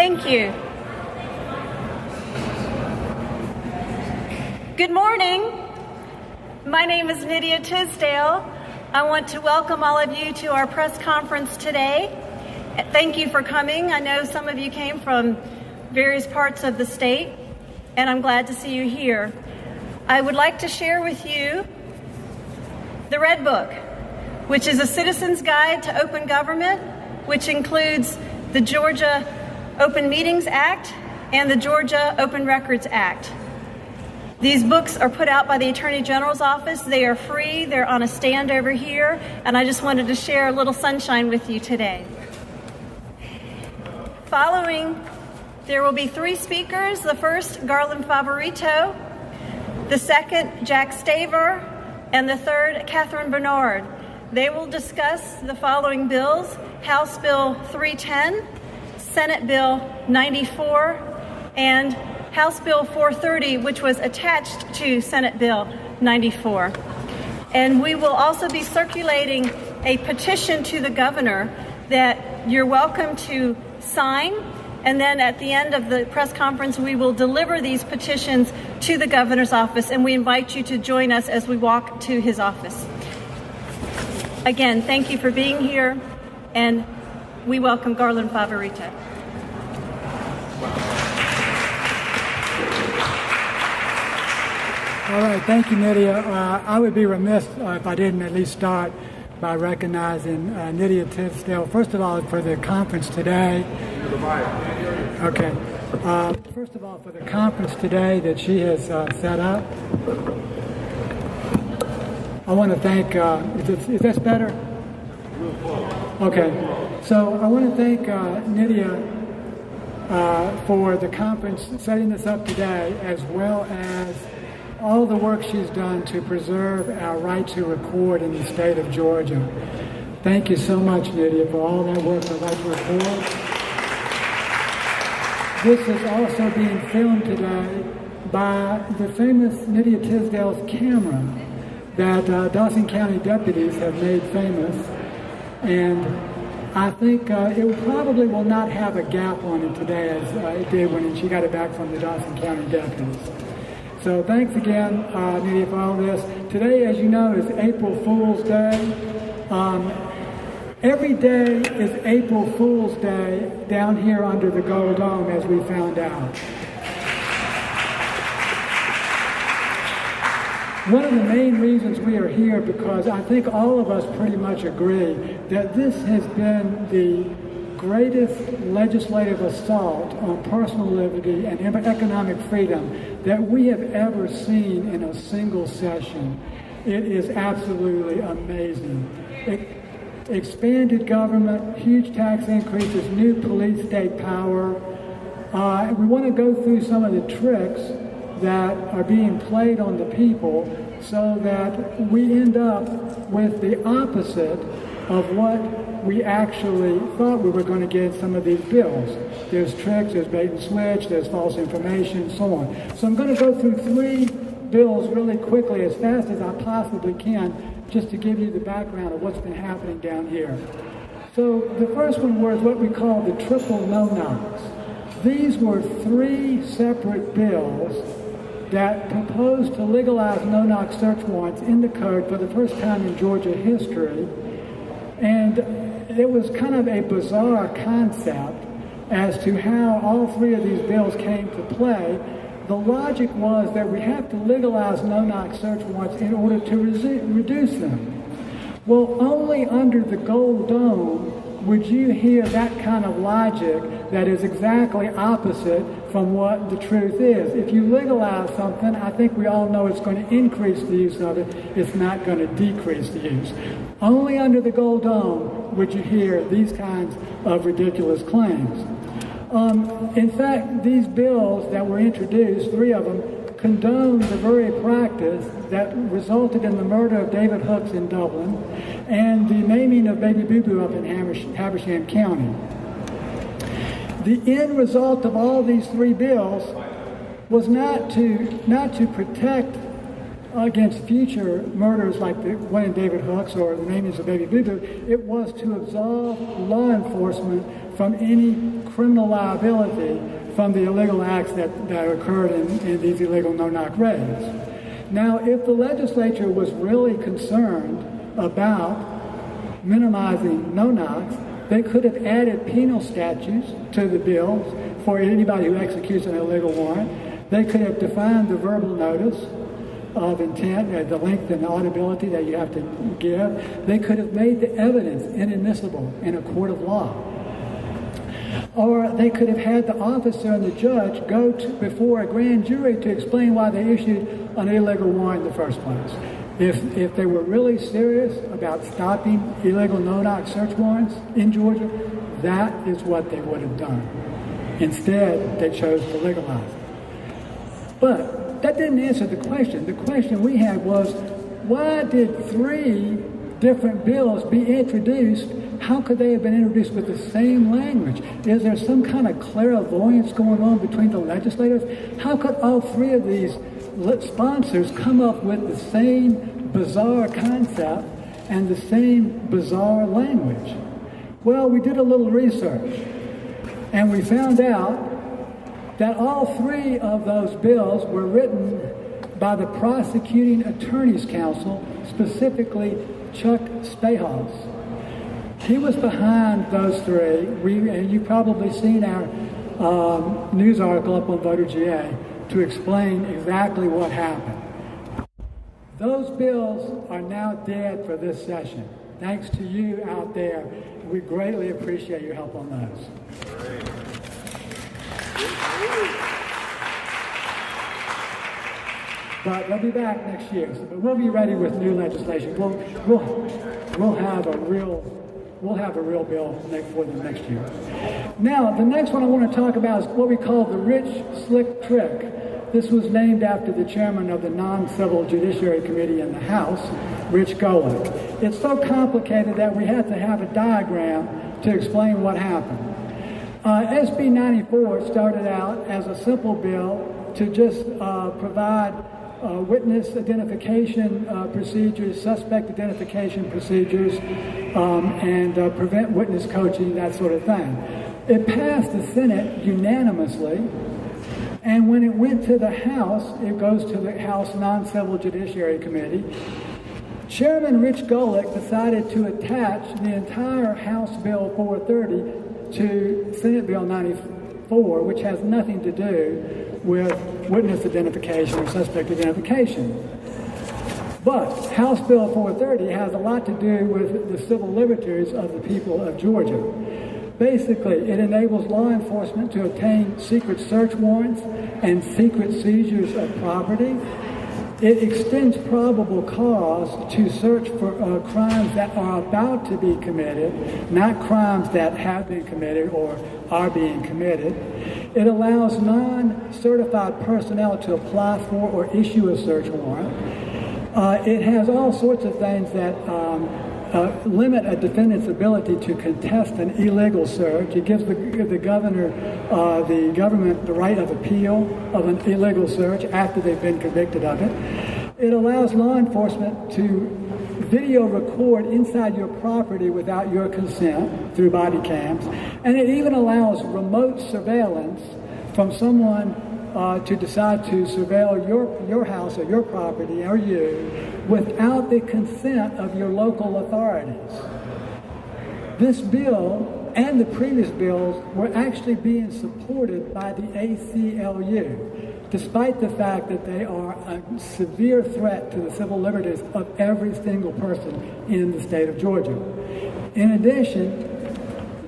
Thank you. Good morning. My name is Nydia Tisdale. I want to welcome all of you to our press conference today. Thank you for coming. I know some of you came from various parts of the state, and I'm glad to see you here. I would like to share with you the Red Book, which is a citizen's guide to open government, which includes the Georgia Open Meetings Act and the Georgia Open Records Act. These books are put out by the Attorney General's office. They are free. They're on a stand over here, and I just wanted to share a little sunshine with you today. Following, there will be 3 speakers. The first, Garland Favorito. The second, Jack Staver. And the third, Catherine Bernard. They will discuss the following bills: House Bill 310, Senate Bill 94, and House Bill 430, which was attached to Senate Bill 94. And we will also be circulating a petition to the governor that you're welcome to sign. And then at the end of the press conference, we will deliver these petitions to the governor's office, and we invite you to join us as we walk to his office. Again, thank you for being here, and we welcome Garland Favorito. All right, thank you, Nydia. I would be remiss if I didn't at least start by recognizing Nydia Tisdale, first of all, for the conference today. Okay. First of all, for the conference today that she has set up. I want to thank, is this better? Okay. So I want to thank Nydia for the conference, setting this up today, as well as all the work she's done to preserve our right to record in the state of Georgia. Thank you so much, Nydia, for all that work on right to record. This is also being filmed today by the famous Nydia Tisdale's camera that Dawson County deputies have made famous. And I think it probably will not have a gap on it today as it did when she got it back from the Dawson County deputies. So thanks again, Nydia, for all this. Today, as you know, is April Fool's Day. Every day is April Fool's Day down here under the Gold Dome, as we found out. One of the main reasons we are here, because I think all of us pretty much agree that this has been the greatest legislative assault on personal liberty and economic freedom that we have ever seen in a single session. It is absolutely amazing. Expanded government, huge tax increases, new police state power. We want to go through some of the tricks that are being played on the people so that we end up with the opposite of what we actually thought we were going to get in some of these bills. There's tricks, there's bait and switch, there's false information, so on. So I'm going to go through 3 bills really quickly, as fast as I possibly can, just to give you the background of what's been happening down here. So the first one was what we call the triple no-knocks. These were 3 separate bills that proposed to legalize no-knock search warrants in the code for the first time in Georgia history. And it was kind of a bizarre concept as to how all 3 of these bills came to play. The logic was that we have to legalize no-knock search warrants in order to reduce them. Well, only under the Gold Dome would you hear that kind of logic that is exactly opposite from what the truth is. If you legalize something, I think we all know it's going to increase the use of it. It's not going to decrease the use. Only under the Gold Dome would you hear these kinds of ridiculous claims. In fact, these bills that were introduced, 3 of them, condone the very practice that resulted in the murder of David Hooks in Dublin and the naming of Baby Boo Boo up in Habersham County. The end result of all these 3 bills was not to protect against future murders like the one in David Hooks or the namings of Baby Boo Boo. It was to absolve law enforcement from any criminal liability from the illegal acts that occurred in these illegal no-knock raids. Now, if the legislature was really concerned about minimizing no-knocks, they could have added penal statutes to the bills for anybody who executes an illegal warrant. They could have defined the verbal notice of intent, the length and the audibility that you have to give. They could have made the evidence inadmissible in a court of law. Or they could have had the officer and the judge go before a grand jury to explain why they issued an illegal warrant in the first place. If they were really serious about stopping illegal no-knock search warrants in Georgia, that is what they would have done. Instead, they chose to legalize it. But that didn't answer the question. The question we had was, why did 3 different bills be introduced? How could they have been introduced with the same language? Is there some kind of clairvoyance going on between the legislators? How could all 3 of these sponsors come up with the same bizarre concept and the same bizarre language? Well, we did a little research, and we found out that all 3 of those bills were written by the Prosecuting Attorney's Council, specifically Chuck Spahos. He was behind those 3. And you've probably seen our news article up on Voter GA to explain exactly what happened. Those bills are now dead for this session. Thanks to you out there. We greatly appreciate your help on those. But they'll be back next year. So, but we'll be ready with new legislation. We'll have a real bill for them next year. Now, the next one I want to talk about is what we call the rich, slick trick. This was named after the chairman of the Non-Civil Judiciary Committee in the House, Rich Golick. It's so complicated that we had to have a diagram to explain what happened. SB 94 started out as a simple bill to just provide witness identification procedures, suspect identification procedures, and prevent witness coaching, that sort of thing. It passed the Senate unanimously, and when it went to the House, it goes to the House Non-Civil Judiciary Committee. Chairman Rich Golick decided to attach the entire House Bill 430 to Senate Bill 94, which has nothing to do with witness identification or suspect identification. But House Bill 430 has a lot to do with the civil liberties of the people of Georgia. Basically, it enables law enforcement to obtain secret search warrants and secret seizures of property. It extends probable cause to search for crimes that are about to be committed, not crimes that have been committed or are being committed. It allows non-certified personnel to apply for or issue a search warrant. It has all sorts of things that limit a defendant's ability to contest an illegal search. It gives the government the right of appeal of an illegal search after they've been convicted of it. It allows law enforcement to video record inside your property without your consent through body cams. And it even allows remote surveillance from someone to decide to surveil your house or your property or you without the consent of your local authorities. This bill and the previous bills were actually being supported by the ACLU, despite the fact that they are a severe threat to the civil liberties of every single person in the state of Georgia. In addition,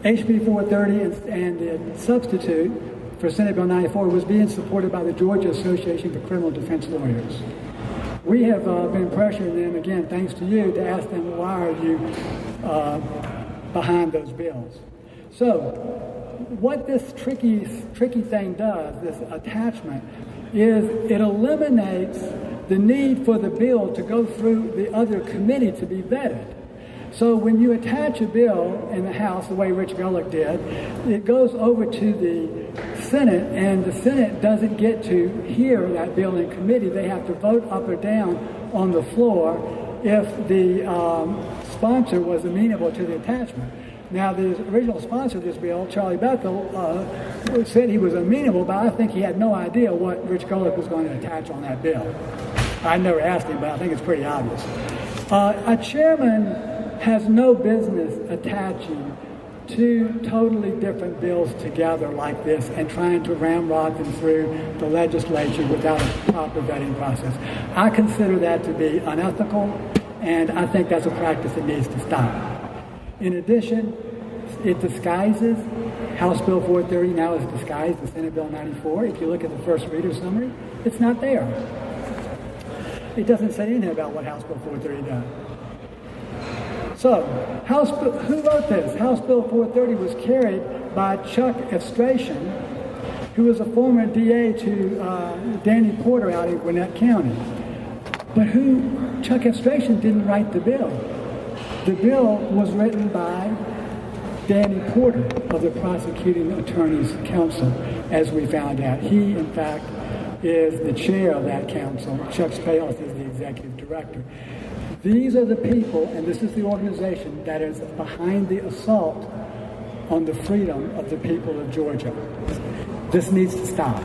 HB 430 and the substitute for Senate Bill 94 was being supported by the Georgia Association for Criminal Defense Lawyers. We have been pressuring them, again, thanks to you, to ask them, why are you behind those bills? So, what this tricky thing does, this attachment, is it eliminates the need for the bill to go through the other committee to be vetted. So when you attach a bill in the House, the way Rich Golick did, it goes over to the Senate, and the Senate doesn't get to hear that bill in committee. They have to vote up or down on the floor if the sponsor was amenable to the attachment. Now, the original sponsor of this bill, Charlie Bethel, said he was amenable, but I think he had no idea what Rich Golick was going to attach on that bill. I never asked him, but I think it's pretty obvious. A chairman has no business attaching two totally different bills together like this and trying to ramrod them through the legislature without a proper vetting process. I consider that to be unethical, and I think that's a practice that needs to stop. In addition, it disguises, House Bill 430 now is disguised as Senate Bill 94. If you look at the first reader summary, it's not there. It doesn't say anything about what House Bill 430 does. So, who wrote this? House Bill 430 was carried by Chuck Efstration, who was a former DA to Danny Porter out in Gwinnett County. But Chuck Efstration didn't write the bill. The bill was written by Danny Porter of the Prosecuting Attorney's Council, as we found out. He, in fact, is the chair of that council. Chuck Spalos is the executive director. These are the people, and this is the organization that is behind the assault on the freedom of the people of Georgia. This needs to stop.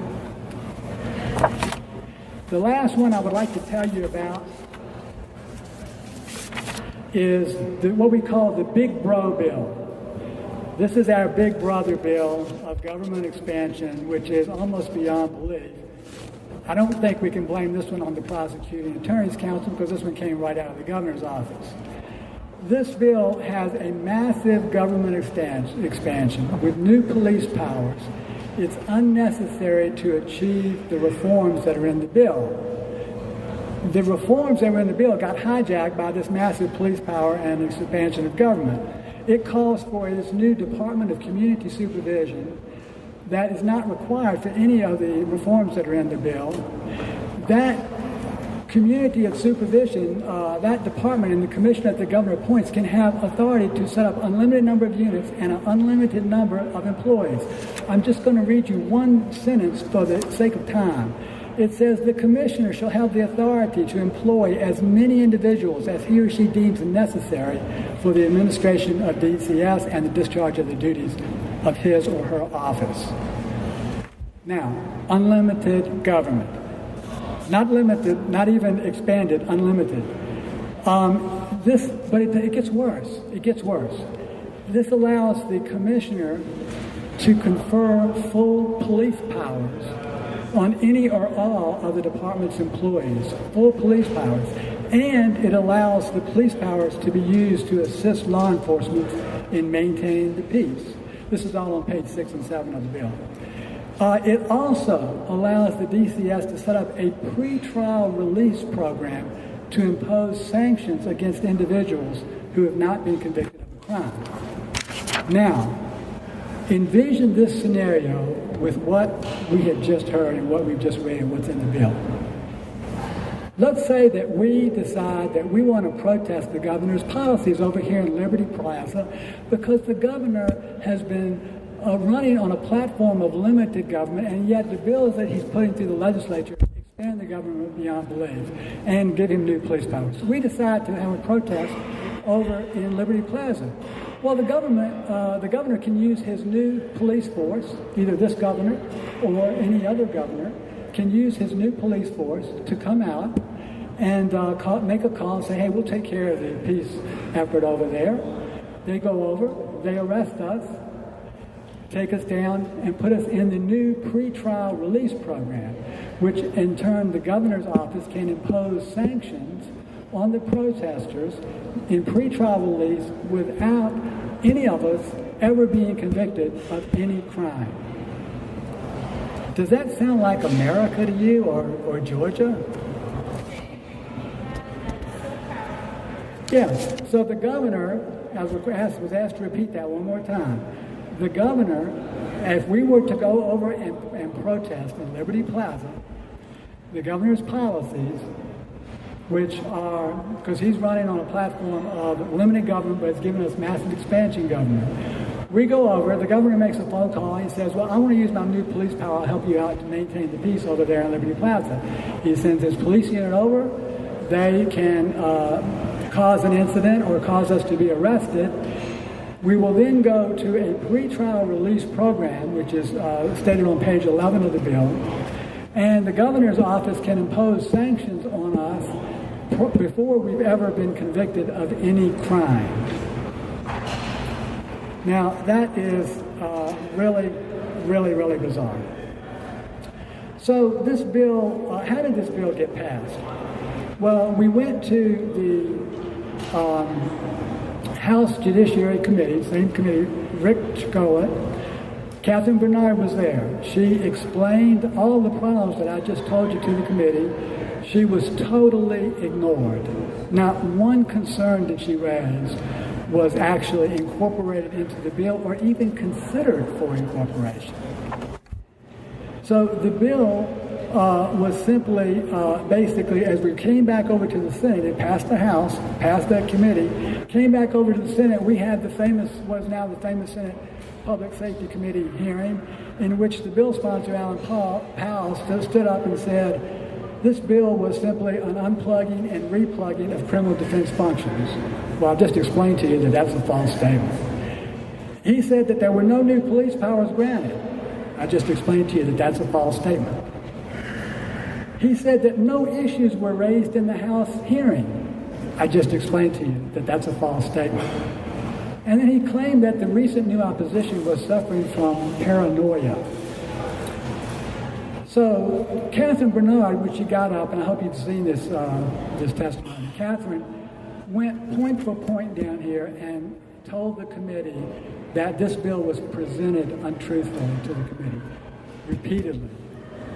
The last one I would like to tell you about is what we call the Big Bro Bill. This is our Big Brother bill of government expansion, which is almost beyond belief. I don't think we can blame this one on the Prosecuting Attorney's Council because this one came right out of the governor's office. This bill has a massive government expansion with new police powers. It's unnecessary to achieve the reforms that are in the bill. The reforms that were in the bill got hijacked by this massive police power and expansion of government. It calls for this new Department of Community Supervision that is not required for any of the reforms that are in the bill. That community of supervision, that department and the commission that the governor appoints can have authority to set up unlimited number of units and an unlimited number of employees. I'm just going to read you one sentence for the sake of time. It says the commissioner shall have the authority to employ as many individuals as he or she deems necessary for the administration of DCS and the discharge of the duties of his or her office. Now, unlimited government. Not limited, not even expanded, unlimited. But it gets worse. It gets worse. This allows the commissioner to confer full police powers on any or all of the department's employees, full police powers. And it allows the police powers to be used to assist law enforcement in maintaining the peace. This is all on page 6 and 7 of the bill. It also allows the DCS to set up a pretrial release program to impose sanctions against individuals who have not been convicted of a crime. Now, envision this scenario with what we had just heard and what we've just read and what's in the bill. Let's say that we decide that we want to protest the governor's policies over here in Liberty Plaza because the governor has been running on a platform of limited government, and yet the bills that he's putting through the legislature expand the government beyond belief and give him new police powers. So we decide to have a protest over in Liberty Plaza. Well, the governor can use his new police force, either this governor or any other governor, can use his new police force to come out and make a call and say, hey, we'll take care of the peace effort over there. They go over, they arrest us, take us down, and put us in the new pretrial release program, which in turn the governor's office can impose sanctions on the protesters in pretrial release without any of us ever being convicted of any crime. Does that sound like America to you or Georgia? Yeah, so the governor, as was asked to repeat that one more time, the governor, if we were to go over and protest in Liberty Plaza, the governor's policies, which are, because he's running on a platform of limited government, but it's giving us massive expansion government. We go over, the governor makes a phone call, and he says, well, I want to use my new police power. I'll help you out to maintain the peace over there in Liberty Plaza. He sends his police unit over. They can cause an incident or cause us to be arrested. We will then go to a pretrial release program, which is stated on page 11 of the bill, and the governor's office can impose sanctions on us before we've ever been convicted of any crime. Now, that is really, really, really bizarre. So this bill, how did this bill get passed? Well, we went to the House Judiciary Committee, same committee, Rick Chikola. Catherine Bernard was there. She explained all the problems that I just told you to the committee. She was totally ignored. Not one concern that she raised was actually incorporated into the bill or even considered for incorporation. So the bill was simply, basically, as we came back over to the Senate, it passed the House, passed that committee, came back over to the Senate, we had the famous, what is now the famous Senate Public Safety Committee hearing, in which the bill sponsor, Alan Powell, stood up and said, this bill was simply an unplugging and replugging of criminal defense functions. Well, I'll just explain to you that that's a false statement. He said that there were no new police powers granted. I just explained to you that that's a false statement. He said that no issues were raised in the House hearing. I just explained to you that that's a false statement. And then he claimed that the recent new opposition was suffering from paranoia. So Catherine Bernard, when she got up, and I hope you've seen this testimony, Catherine went point for point down here and told the committee that this bill was presented untruthfully to the committee, repeatedly.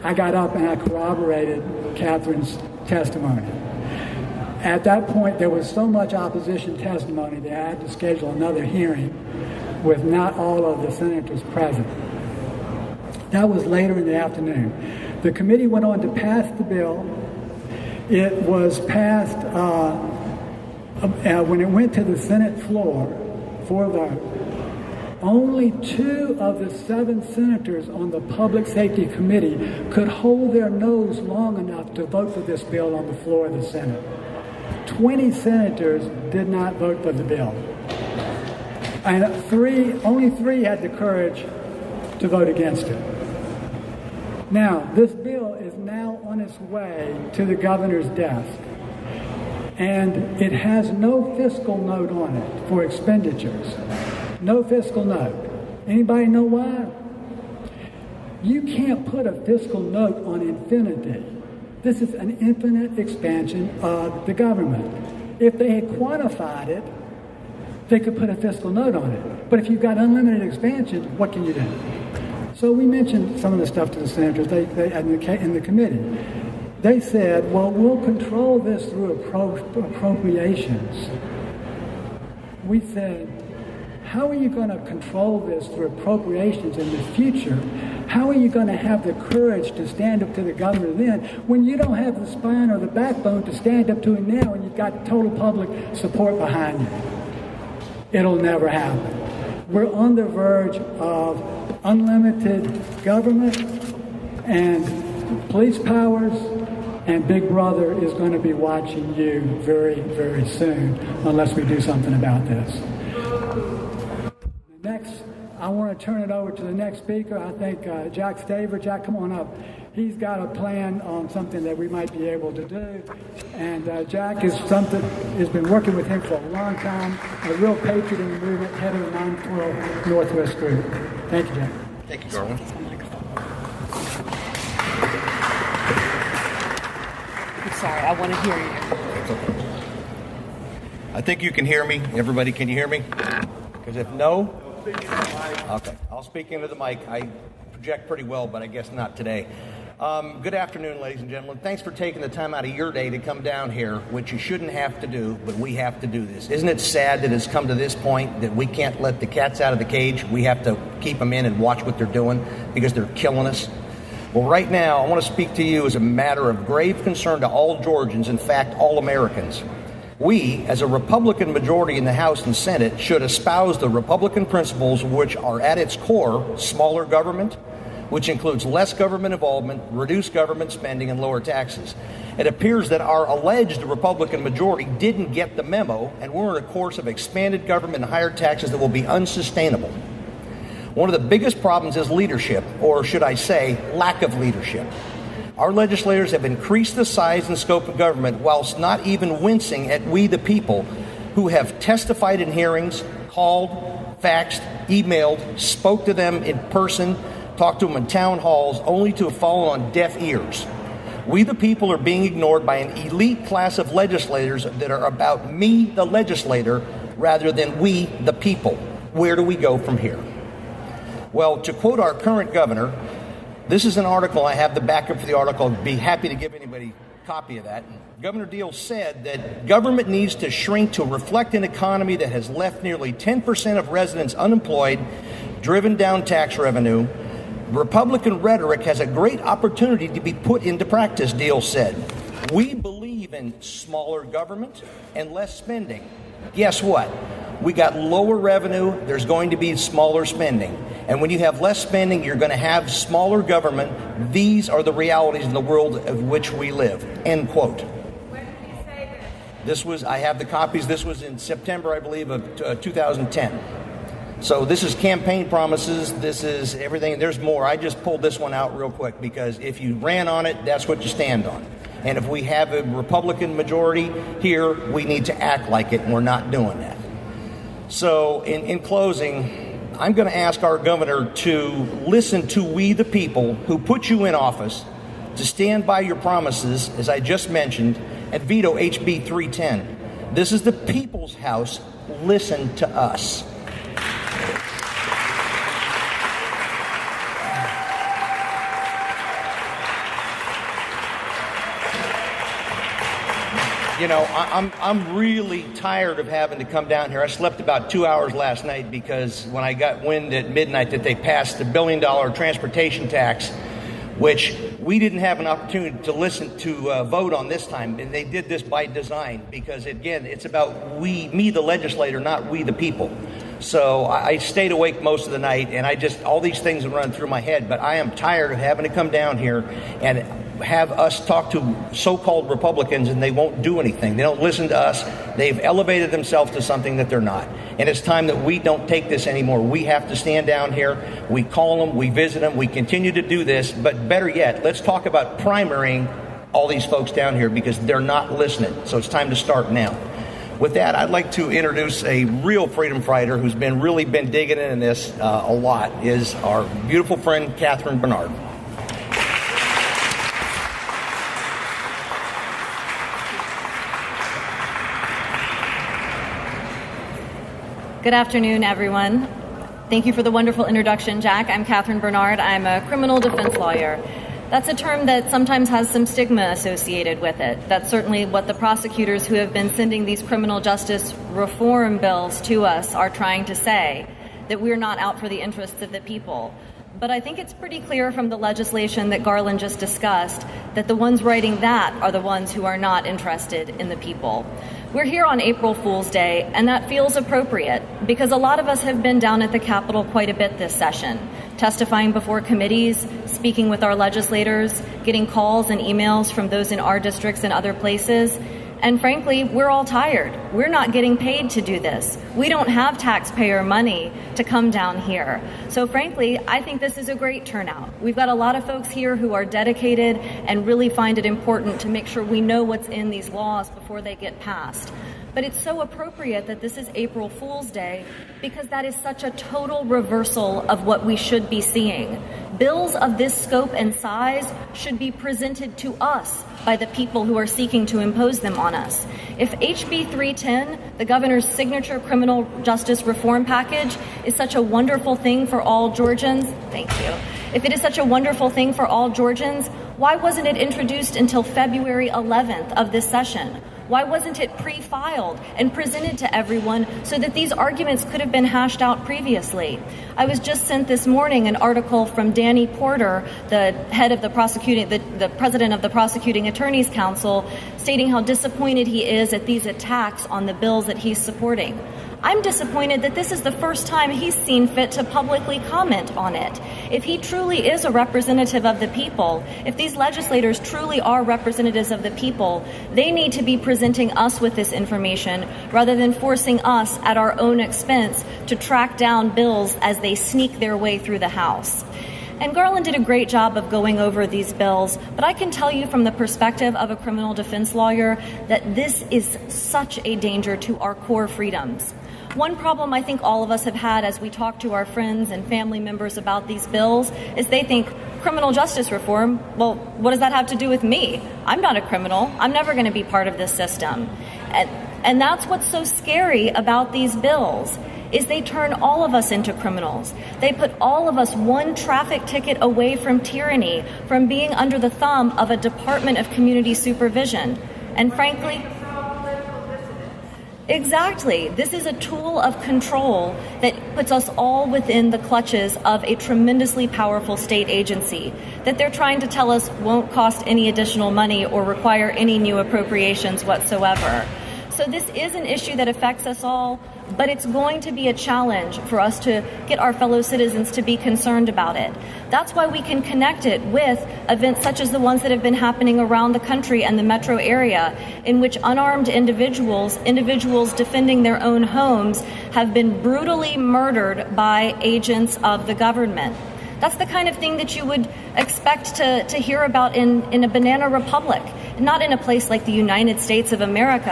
I got up and I corroborated Catherine's testimony. At that point, there was so much opposition testimony that I had to schedule another hearing with not all of the senators present. That was later in the afternoon. The committee went on to pass the bill. It was passed when it went to the Senate floor for a vote. Only 2 of the 7 senators on the Public Safety Committee could hold their nose long enough to vote for this bill on the floor of the Senate. 20 senators did not vote for the bill. And only 3 had the courage to vote against it. Now, this bill is now on its way to the governor's desk, and it has no fiscal note on it for expenditures. No fiscal note. Anybody know why? You can't put a fiscal note on infinity. This is an infinite expansion of the government. If they had quantified it, they could put a fiscal note on it. But if you've got unlimited expansion, what can you do? So we mentioned some of the stuff to the senators in the committee. They said, well, we'll control this through appropriations. We said, how are you going to control this through appropriations in the future? How are you going to have the courage to stand up to the governor then when you don't have the spine or the backbone to stand up to him now and you've got total public support behind you? It'll never happen. We're on the verge of unlimited government and police powers, and Big Brother is going to be watching you very, very soon unless we do something about this. Next, I want to turn it over to the next speaker. I think Jack Staver. Jack, come on up. He's got a plan on something that we might be able to do. And Jack has been working with him for a long time, a real patriot in the movement, head of the 912 Northwest Group. Thank you, Jack. Thank you, Garland. I'm sorry, I want to hear you. I think you can hear me. Everybody, can you hear me? Because if no, okay, I'll speak into the mic. I project pretty well, but I guess not today. Good afternoon, ladies and gentlemen. Thanks for taking the time out of your day to come down here, which you shouldn't have to do, but we have to do this. Isn't it sad that it's come to this point that we can't let the cats out of the cage? We have to keep them in and watch what they're doing because they're killing us. Well, right now, I want to speak to you as a matter of grave concern to all Georgians, in fact, all Americans. We, as a Republican majority in the House and Senate, should espouse the Republican principles which are at its core smaller government, which includes less government involvement, reduced government spending, and lower taxes. It appears that our alleged Republican majority didn't get the memo, and we're in a course of expanded government and higher taxes that will be unsustainable. One of the biggest problems is leadership, or should I say, lack of leadership. Our legislators have increased the size and scope of government whilst not even wincing at we the people who have testified in hearings, called, faxed, emailed, spoke to them in person, talked to them in town halls, only to have fallen on deaf ears. We the people are being ignored by an elite class of legislators that are about me, the legislator, rather than we, the people. Where do we go from here? Well, to quote our current governor, this is an article, I have the backup for the article, I'd be happy to give anybody a copy of that. Governor Deal said that government needs to shrink to reflect an economy that has left nearly 10% of residents unemployed, driven down tax revenue. Republican rhetoric has a great opportunity to be put into practice, Deal said. We believe in smaller government and less spending. Guess what? We got lower revenue, there's going to be smaller spending. And when you have less spending, you're going to have smaller government. These are the realities in the world of which we live. End quote. When did he say this? I have the copies. This was in September, I believe, of 2010. So this is campaign promises. This is everything. There's more. I just pulled this one out real quick because if you ran on it, that's what you stand on. And if we have a Republican majority here, we need to act like it, and we're not doing that. So in closing, I'm going to ask our governor to listen to we the people who put you in office, to stand by your promises, as I just mentioned, and veto HB 310. This is the people's house. Listen to us. You know, I'm really tired of having to come down here. I slept about 2 hours last night because when I got wind at midnight that they passed the $1 billion transportation tax, which we didn't have an opportunity to listen to vote on this time, and they did this by design because, again, it's about me the legislator, not we the people. So I stayed awake most of the night, and all these things have run through my head, but I am tired of having to come down here and have us talk to so-called Republicans and they won't do anything. They don't listen to us. They've elevated themselves to something that they're not. And it's time that we don't take this anymore. We have to stand down here. We call them, we visit them, we continue to do this. But better yet, let's talk about primarying all these folks down here because they're not listening. So it's time to start now. With that, I'd like to introduce a real freedom fighter who's really been digging into this a lot, is our beautiful friend, Catherine Bernard. Good afternoon, everyone. Thank you for the wonderful introduction, Jack. I'm Catherine Bernard. I'm a criminal defense lawyer. That's a term that sometimes has some stigma associated with it. That's certainly what the prosecutors who have been sending these criminal justice reform bills to us are trying to say, that we're not out for the interests of the people. But I think it's pretty clear from the legislation that Garland just discussed that the ones writing that are the ones who are not interested in the people. We're here on April Fool's Day, and that feels appropriate because a lot of us have been down at the Capitol quite a bit this session, testifying before committees, speaking with our legislators, getting calls and emails from those in our districts and other places. And frankly, we're all tired. We're not getting paid to do this. We don't have taxpayer money to come down here. So frankly, I think this is a great turnout. We've got a lot of folks here who are dedicated and really find it important to make sure we know what's in these laws before they get passed. But it's so appropriate that this is April Fool's Day because that is such a total reversal of what we should be seeing. Bills of this scope and size should be presented to us by the people who are seeking to impose them on us. If HB 310, the governor's signature criminal justice reform package, is such a wonderful thing for all Georgians, thank you. If it is such a wonderful thing for all Georgians, why wasn't it introduced until February 11th of this session? Why wasn't it pre-filed and presented to everyone so that these arguments could have been hashed out previously? I was just sent this morning an article from Danny Porter, the head of the president of the Prosecuting Attorneys Council, stating how disappointed he is at these attacks on the bills that he's supporting. I'm disappointed that this is the first time he's seen fit to publicly comment on it. If he truly is a representative of the people, if these legislators truly are representatives of the people, they need to be presenting us with this information rather than forcing us at our own expense to track down bills as they sneak their way through the House. And Garland did a great job of going over these bills, but I can tell you from the perspective of a criminal defense lawyer that this is such a danger to our core freedoms. One problem I think all of us have had as we talk to our friends and family members about these bills is they think criminal justice reform, well, what does that have to do with me? I'm not a criminal. I'm never going to be part of this system. And that's what's so scary about these bills, is they turn all of us into criminals. They put all of us one traffic ticket away from tyranny, from being under the thumb of a Department of Community Supervision. And frankly, exactly. This is a tool of control that puts us all within the clutches of a tremendously powerful state agency that they're trying to tell us won't cost any additional money or require any new appropriations whatsoever. So this is an issue that affects us all, but it's going to be a challenge for us to get our fellow citizens to be concerned about it. That's why we can connect it with events such as the ones that have been happening around the country and the metro area, in which unarmed individuals defending their own homes, have been brutally murdered by agents of the government. That's the kind of thing that you would expect to hear about in a banana republic, not in a place like the United States of America.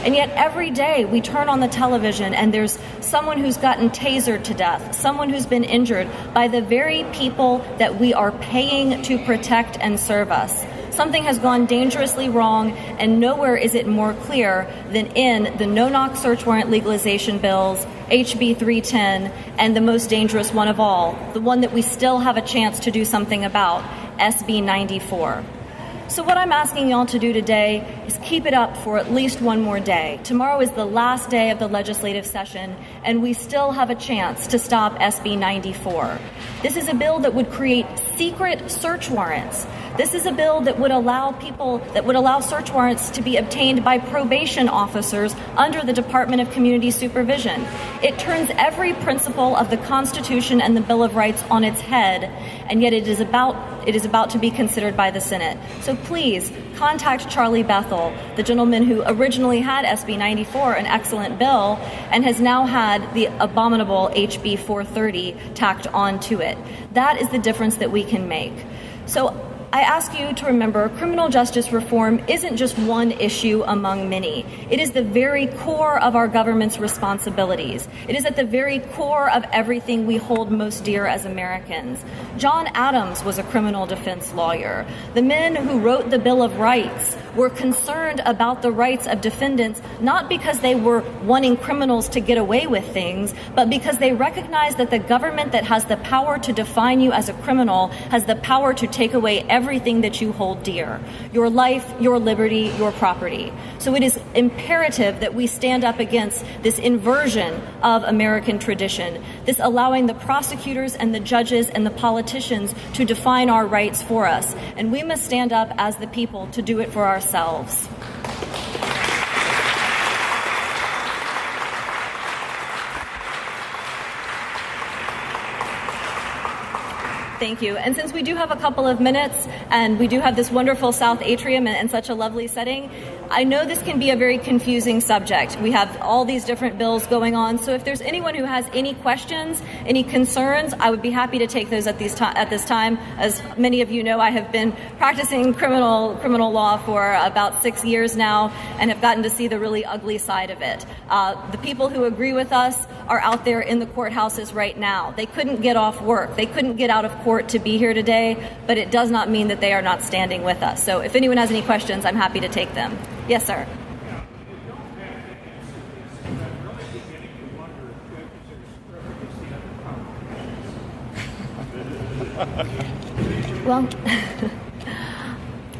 And yet every day we turn on the television and there's someone who's gotten tasered to death, someone who's been injured by the very people that we are paying to protect and serve us. Something has gone dangerously wrong, and nowhere is it more clear than in the no-knock search warrant legalization bills, HB 310, and the most dangerous one of all, the one that we still have a chance to do something about, SB 94. So what I'm asking y'all to do today is keep it up for at least one more day. Tomorrow is the last day of the legislative session, and we still have a chance to stop SB 94. This is a bill that would create secret search warrants. This is a bill that would allow search warrants to be obtained by probation officers under the Department of Community Supervision. It turns every principle of the Constitution and the Bill of Rights on its head, and yet it is about to be considered by the Senate. So please contact Charlie Bethel, the gentleman who originally had SB 94, an excellent bill, and has now had the abominable HB 430 tacked onto it. That is the difference that we can make. So I ask you to remember, criminal justice reform isn't just one issue among many. It is the very core of our government's responsibilities. It is at the very core of everything we hold most dear as Americans. John Adams was a criminal defense lawyer. The men who wrote the Bill of Rights were concerned about the rights of defendants, not because they were wanting criminals to get away with things, but because they recognized that the government that has the power to define you as a criminal has the power to take away everything that you hold dear: your life, your liberty, your property. So it is imperative that we stand up against this inversion of American tradition, this allowing the prosecutors and the judges and the politicians to define our rights for us. And we must stand up as the people to do it for ourselves. Thank you. And since we do have a couple of minutes and we do have this wonderful South Atrium and such a lovely setting, I know this can be a very confusing subject. We have all these different bills going on. So if there's anyone who has any questions, any concerns, I would be happy to take those at this time. As many of you know, I have been practicing criminal law for about 6 years now and have gotten to see the really ugly side of it. The people who agree with us are out there in the courthouses right now. They couldn't get off work. They couldn't get out of court to be here today, but it does not mean that they are not standing with us. So if anyone has any questions, I'm happy to take them. Yes, sir. Well,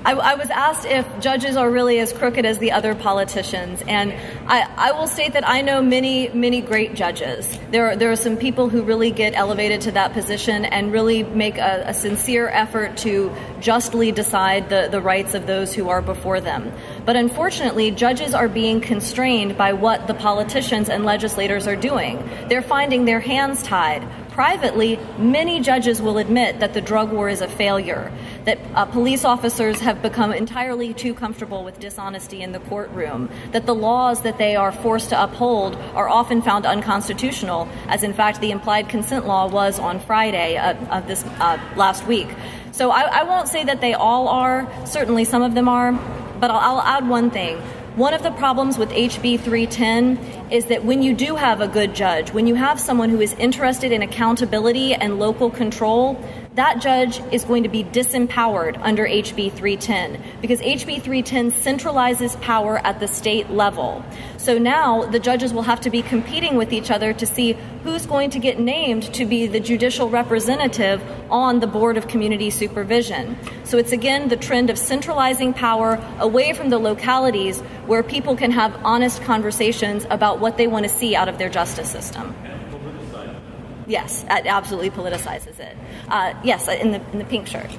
I was asked if judges are really as crooked as the other politicians, and I will state that I know many, many great judges. There are some people who really get elevated to that position and really make a sincere effort to justly decide the rights of those who are before them. But unfortunately, judges are being constrained by what the politicians and legislators are doing. They're finding their hands tied. Privately, many judges will admit that the drug war is a failure, that police officers have become entirely too comfortable with dishonesty in the courtroom, that the laws that they are forced to uphold are often found unconstitutional, as in fact the implied consent law was on Friday of this last week. So I won't say that they all are. Certainly some of them are, but I'll add one thing. One of the problems with HB 310 is that when you do have a good judge, when you have someone who is interested in accountability and local control, that judge is going to be disempowered under HB 310 because HB 310 centralizes power at the state level. So now the judges will have to be competing with each other to see who's going to get named to be the judicial representative on the Board of Community Supervision. So it's again the trend of centralizing power away from the localities where people can have honest conversations about what they want to see out of their justice system. Yes, it absolutely politicizes it. Yes, in the pink shirt.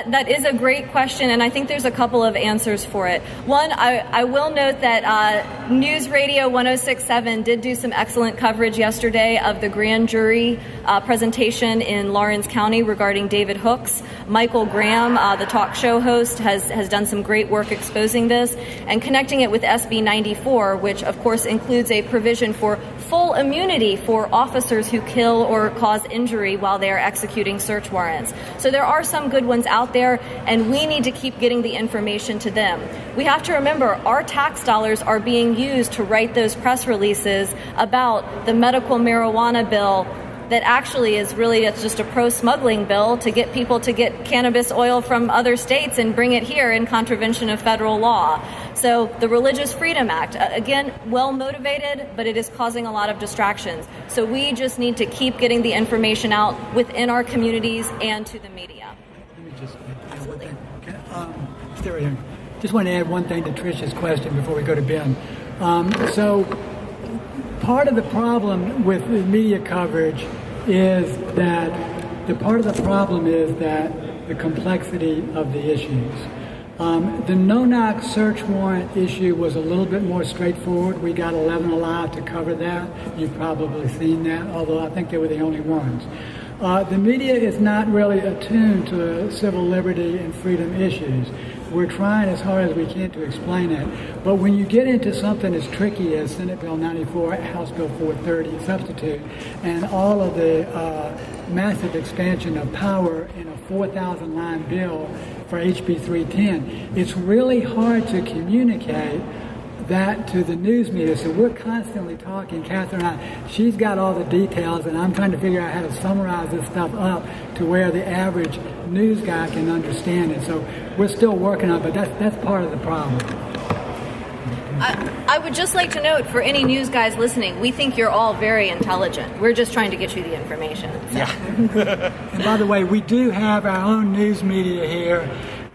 That is a great question, and I think there's a couple of answers for it. One, I will note that News Radio 106.7 did do some excellent coverage yesterday of the grand jury presentation in Lawrence County regarding David Hooks. Michael Graham, the talk show host, has done some great work exposing this and connecting it with SB 94, which of course includes a provision for full immunity for officers who kill or cause injury while they are executing search warrants. So there are some good ones out there, and we need to keep getting the information to them. We have to remember our tax dollars are being used to write those press releases about the medical marijuana bill that actually is really just a pro-smuggling bill to get people to get cannabis oil from other states and bring it here in contravention of federal law. So the Religious Freedom Act, again, well-motivated, but it is causing a lot of distractions. So we just need to keep getting the information out within our communities and to the media. Let me just add one thing. Stay right here. Just want to add one thing to Trish's question before we go to Ben. So part of the problem with the media coverage is that the complexity of the issues. The no-knock search warrant issue was a little bit more straightforward. We got 11 allowed to cover that. You've probably seen that, although I think they were the only ones. The media is not really attuned to civil liberty and freedom issues. We're trying as hard as we can to explain it. But when you get into something as tricky as Senate Bill 94, House Bill 430 substitute, and all of the massive expansion of power in a 4,000-line bill for HB 310, it's really hard to communicate that to the news media. So we're constantly talking, Catherine and I, she's got all the details, and I'm trying to figure out how to summarize this stuff up to where the average news guy can understand it. So we're still working on it, but that's part of the problem. I would just like to note, for any news guys listening, we think you're all very intelligent. We're just trying to get you the information. So. Yeah. And by the way, we do have our own news media here.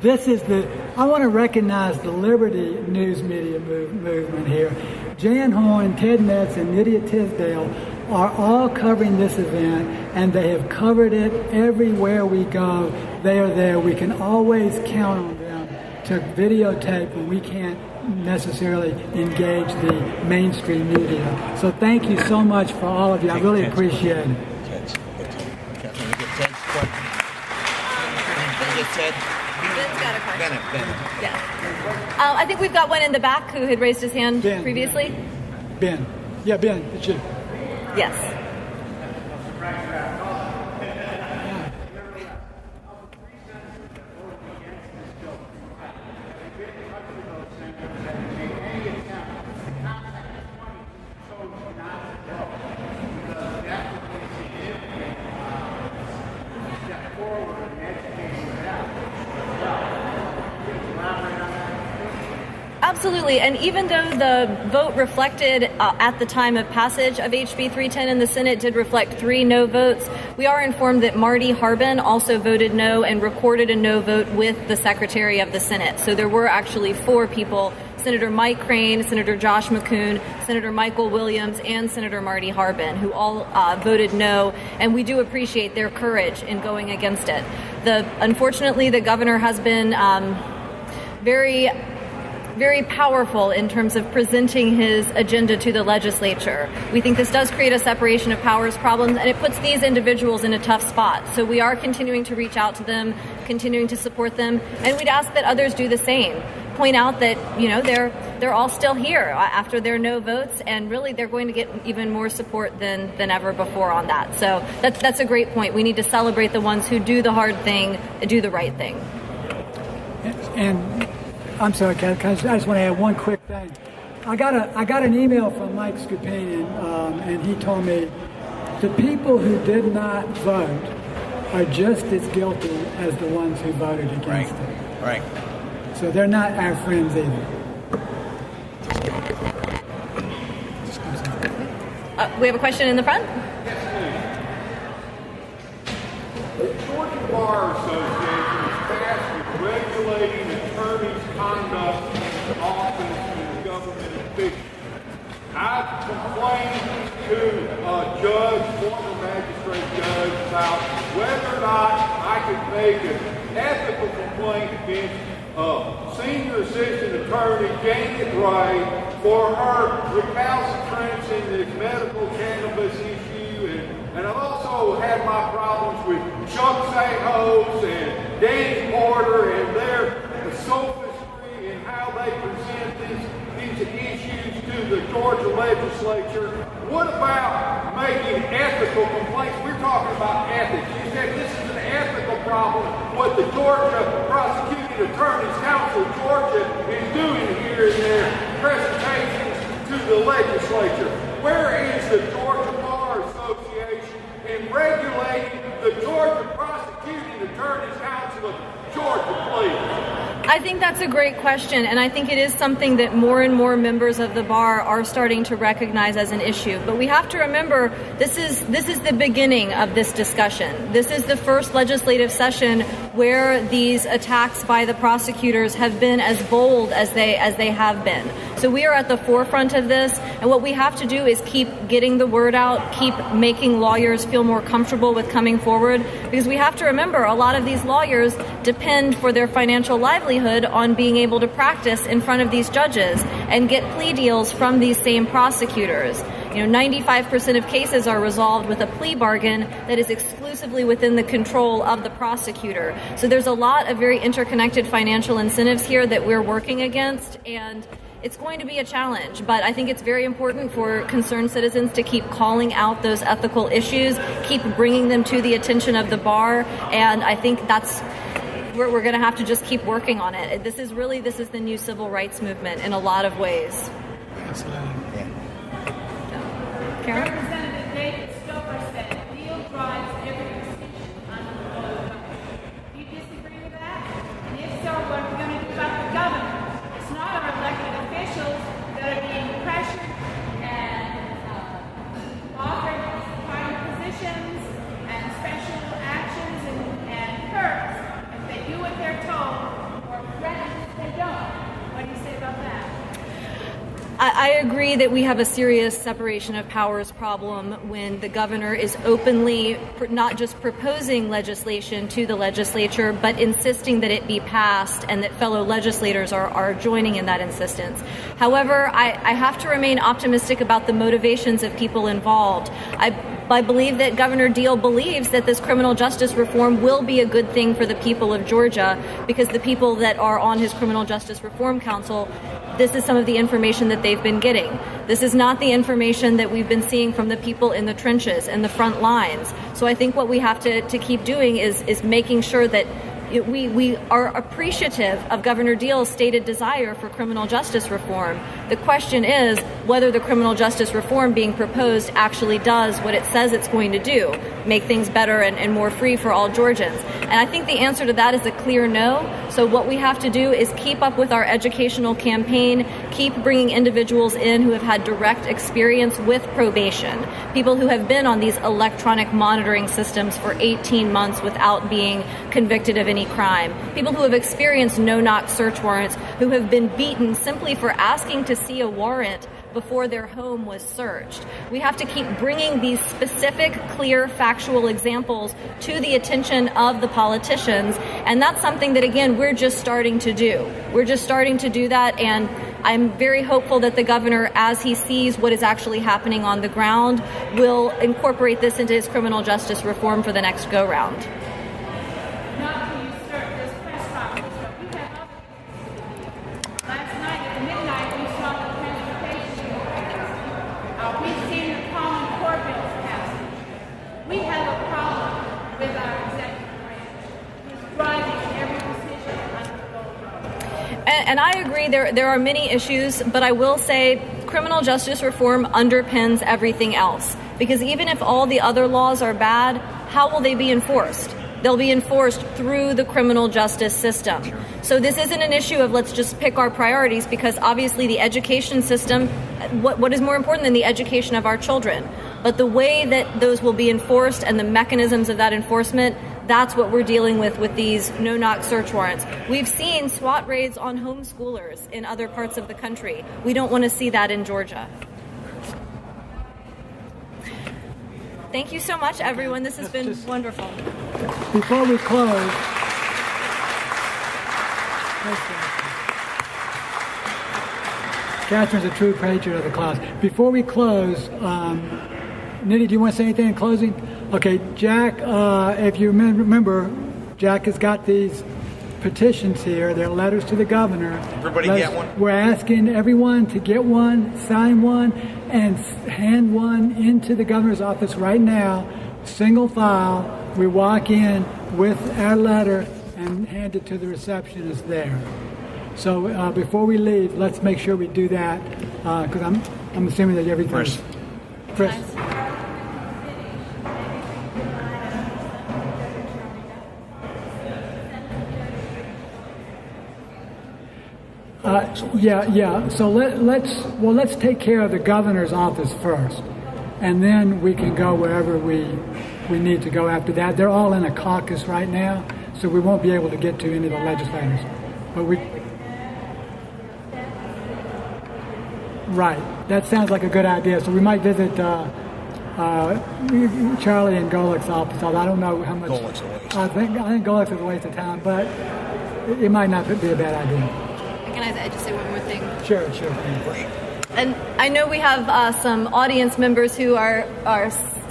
I want to recognize the Liberty news media movement here. Jan Horn, Ted Metz, and Nydia Tisdale are all covering this event, and they have covered it everywhere we go. They are there. We can always count on them to videotape when we can't necessarily engage the mainstream media. So thank you so much for all of you. I really appreciate it. Ben's got a question. Ben. Yeah. I think we've got one in the back who had raised his hand previously. Ben. Yeah, Ben, it's you. Yes. Absolutely. And even though the vote reflected at the time of passage of HB 310 in the Senate did reflect 3 no votes, we are informed that Marty Harbin also voted no and recorded a no vote with the Secretary of the Senate. So there were actually 4 people: Senator Mike Crane, Senator Josh McCoon, Senator Michael Williams, and Senator Marty Harbin, who all voted no, and we do appreciate their courage in going against it. Unfortunately, the governor has been very powerful in terms of presenting his agenda to the legislature. We think this does create a separation of powers problem, and it puts these individuals in a tough spot. So we are continuing to reach out to them, continuing to support them, and we'd ask that others do the same. Point out that, you know, they're all still here after their no votes, and really they're going to get even more support than ever before on that. So that's a great point. We need to celebrate the ones who do the hard thing, do the right thing. And I'm sorry, Kat, I just want to add one quick thing. I got an email from Mike Skupanian, and he told me the people who did not vote are just as guilty as the ones who voted against it. Right. So they're not our friends either. We have a question in the front. The Georgia Bar Association is tasked with regulating attorneys' conduct in office and government officials. I've complained to a judge, former magistrate judge, about whether or not I could make an ethical complaint against senior assistant attorney Janet Ray for her recalcitrance in this medical cannabis issue, and I've also had my problems with Chuck Sahos and Danny Porter and their sophistry and how they present these issues to the Georgia legislature. What about making ethical complaints? We're talking about ethics. You said this is an ethical problem. What the Georgia Prosecuting Attorneys Council of Georgia is doing here in their presentations to the legislature. Where is the Georgia Bar Association in regulating the Georgia Prosecuting Attorneys Council of Georgia, please? I think that's a great question, and I think it is something that more and more members of the bar are starting to recognize as an issue. But we have to remember, this is the beginning of this discussion. This is the first legislative session where these attacks by the prosecutors have been as bold as they have been. So we are at the forefront of this, and what we have to do is keep getting the word out, keep making lawyers feel more comfortable with coming forward, because we have to remember a lot of these lawyers depend for their financial livelihood on being able to practice in front of these judges and get plea deals from these same prosecutors. 95% of cases are resolved with a plea bargain that is exclusively within the control of the prosecutor. So there's a lot of very interconnected financial incentives here that we're working against, and it's going to be a challenge, but I think it's very important for concerned citizens to keep calling out those ethical issues, keep bringing them to the attention of the bar, and I think we're going to have to just keep working on it. This is the new civil rights movement in a lot of ways. Absolutely. Yeah. Karen? Representative David Stover said the deal drives every decision under the law of government. Do you disagree with that? And if so, what are we going to do about the governor? It's not our elected officials that are being pressured and offered private positions and special actions and perks if they do what they're told, or threatened if they don't. What do you say about that? I agree that we have a serious separation of powers problem when the governor is openly not just proposing legislation to the legislature, but insisting that it be passed and that fellow legislators are joining in that insistence. However, I have to remain optimistic about the motivations of people involved. I believe that Governor Deal believes that this criminal justice reform will be a good thing for the people of Georgia, because the people that are on his Criminal Justice Reform Council, this is some of the information that they've been getting. This is not the information that we've been seeing from the people in the trenches and the front lines. So I think what we have to keep doing is making sure that we are appreciative of Governor Deal's stated desire for criminal justice reform. The question is whether the criminal justice reform being proposed actually does what it says it's going to do, make things better and more free for all Georgians. And I think the answer to that is a clear no. So what we have to do is keep up with our educational campaign, keep bringing individuals in who have had direct experience with probation, people who have been on these electronic monitoring systems for 18 months without being convicted of any crime, people who have experienced no-knock search warrants, who have been beaten simply for asking to see a warrant before their home was searched. We have to keep bringing these specific, clear, factual examples to the attention of the politicians, and that's something that, again, we're just starting to do. We're just starting to do that, and I'm very hopeful that the governor, as he sees what is actually happening on the ground, will incorporate this into his criminal justice reform for the next go-round. Not to usurp this press conference, but we have other things. Last night at midnight, we saw the transportation. We've seen the common core bills passed. We have a problem with our executive branch, who's driving every decision under the road. And I agree there are many issues, but I will say criminal justice reform underpins everything else. Because even if all the other laws are bad, how will they be enforced? They'll be enforced through the criminal justice system. So this isn't an issue of let's just pick our priorities, because obviously the education system, what is more important than the education of our children? But the way that those will be enforced and the mechanisms of that enforcement, that's what we're dealing with these no-knock search warrants. We've seen SWAT raids on homeschoolers in other parts of the country. We don't want to see that in Georgia. Thank you so much, everyone. This has been wonderful. Before we close, Catherine's a true patriot of the class. Before we close, Nitty, do you want to say anything in closing? Okay, Jack, if you remember, Jack has got these petitions here. They're letters to the governor. Everybody get one? We're asking everyone to get one, sign one, and hand one into the governor's office right now, single file. We walk in with our letter and hand it to the receptionist there. So before we leave, let's make sure we do that, because I'm assuming that everything's... Chris. Yeah. So let's take care of the governor's office first, and then we can go wherever we need to go after that. They're all in a caucus right now, so we won't be able to get to any of the legislators. But right. That sounds like a good idea. So we might visit Charlie and Golick's office. Although I don't know how much. Golick's a waste. I think Golick's is a waste of time, but it might not be a bad idea. Can I just say one more thing? Sure. And I know we have some audience members who are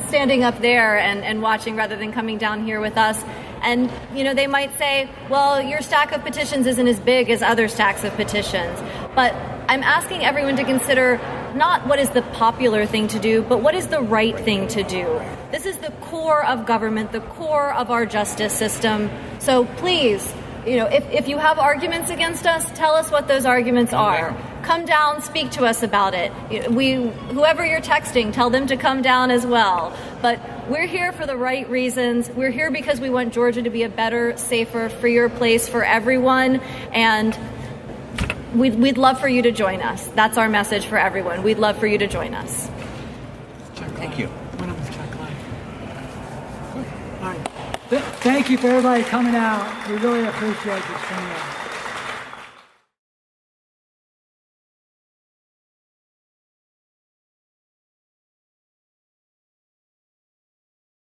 standing up there and watching rather than coming down here with us. And, they might say, well, your stack of petitions isn't as big as other stacks of petitions. But I'm asking everyone to consider not what is the popular thing to do, but what is the right thing to do. This is the core of government, the core of our justice system. So please, if you have arguments against us, tell us what those arguments are. Come down, speak to us about it. Whoever you're texting, tell them to come down as well. But we're here for the right reasons. We're here because we want Georgia to be a better, safer, freer place for everyone. And we'd love for you to join us. That's our message for everyone. We'd love for you to join us. Thank you. All right. Thank you for everybody coming out. We really appreciate you coming out.